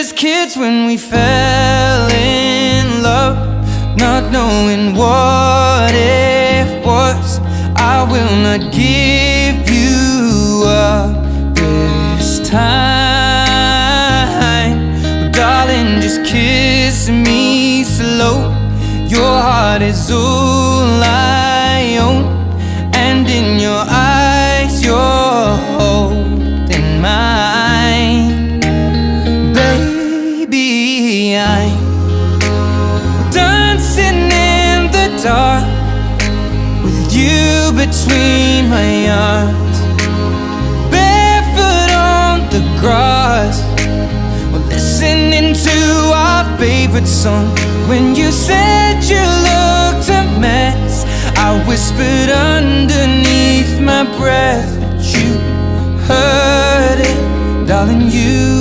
just kids when we fell in love, not knowing what it was. I will not give you up this time. But darling, just kiss me slow. Your heart is all I own, and in your eyes you're holding mine. Baby, I'm dancing in the dark with you between my arms, barefoot on the grass. We're listening to our favorite song. When you said you looked a mess, I whispered underneath my breath, but you heard it, darling. You